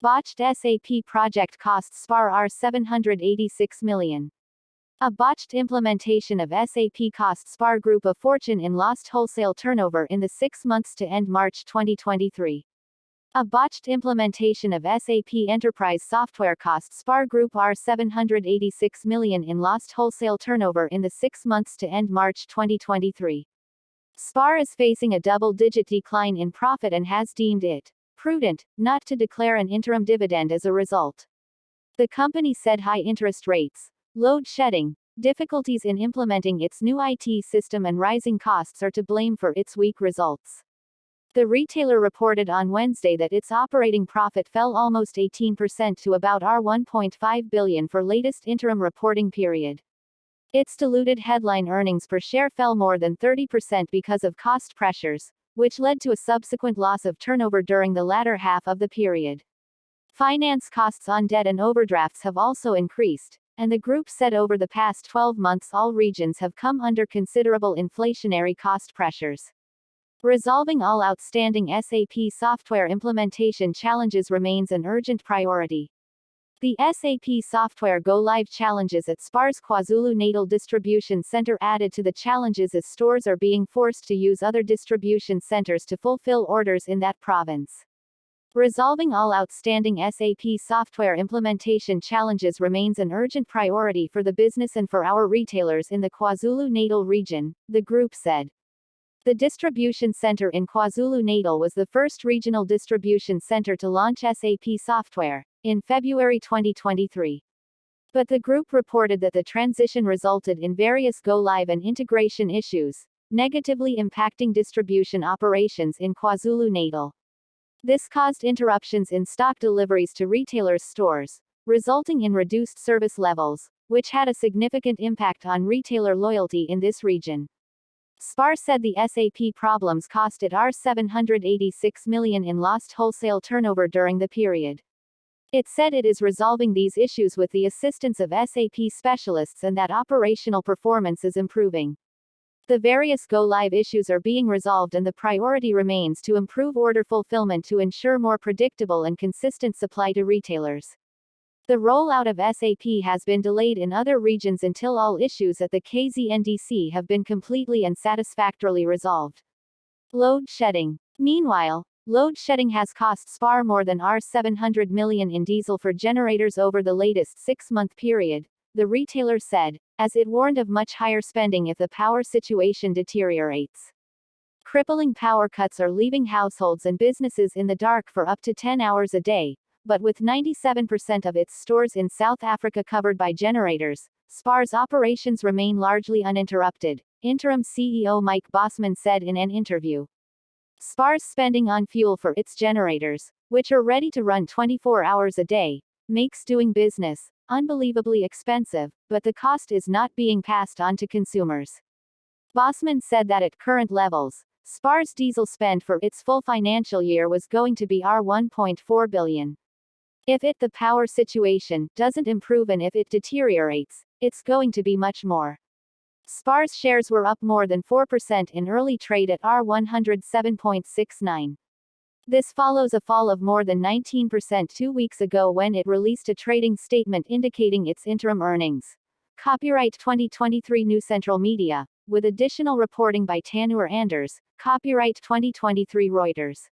Botched SAP project costs Spar R786-million. A botched implementation of SAP cost Spar Group a fortune in lost wholesale turnover in the 6 months to end March 2023. A botched implementation of SAP enterprise software cost Spar Group R786-million in lost wholesale turnover in the 6 months to end March 2023. Spar is facing a double-digit decline in profit and has deemed it prudent not to declare an interim dividend as a result. The company said high interest rates, load shedding, difficulties in implementing its new IT system and rising costs are to blame for its weak results. The retailer reported on Wednesday that its operating profit fell almost 18% to about R1.5 billion for latest interim reporting period. Its diluted headline earnings per share fell more than 30% because of cost pressures, which led to a subsequent loss of turnover during the latter half of the period. Finance costs on debt and overdrafts have also increased, and the group said over the past 12 months all regions have come under considerable inflationary cost pressures. Resolving all outstanding SAP software implementation challenges remains an urgent priority. The SAP software go-live challenges at Spar's KwaZulu-Natal distribution center added to the challenges as stores are being forced to use other distribution centers to fulfill orders in that province. Resolving all outstanding SAP software implementation challenges remains an urgent priority for the business and for our retailers in the KwaZulu-Natal region, the group said. The distribution center in KwaZulu-Natal was the first regional distribution center to launch SAP software in February 2023. But the group reported that the transition resulted in various go-live and integration issues, negatively impacting distribution operations in KwaZulu-Natal. This caused interruptions in stock deliveries to retailers' stores, resulting in reduced service levels, which had a significant impact on retailer loyalty in this region. Spar said the SAP problems cost it R786-million in lost wholesale turnover during the period. It said it is resolving these issues with the assistance of SAP specialists and that operational performance is improving. The various go-live issues are being resolved and the priority remains to improve order fulfillment to ensure more predictable and consistent supply to retailers. The rollout of SAP has been delayed in other regions until all issues at the KZNDC have been completely and satisfactorily resolved. Load shedding. Meanwhile, load shedding has cost Spar more than R700-million in diesel for generators over the latest 6-month period, the retailer said, as it warned of much higher spending if the power situation deteriorates. Crippling power cuts are leaving households and businesses in the dark for up to 10 hours a day, but with 97% of its stores in South Africa covered by generators, Spar's operations remain largely uninterrupted, interim CEO Mike Bosman said in an interview. Spar's spending on fuel for its generators, which are ready to run 24 hours a day, makes doing business unbelievably expensive, but the cost is not being passed on to consumers. Bosman said that at current levels, Spar's diesel spend for its full financial year was going to be R1.4 billion. If the power situation doesn't improve and if it deteriorates, it's going to be much more. Spar's shares were up more than 4% in early trade at R107.69. This follows a fall of more than 19% 2 weeks ago when it released a trading statement indicating its interim earnings. Copyright 2023 New Central Media, with additional reporting by Tanur Anders, copyright 2023 Reuters.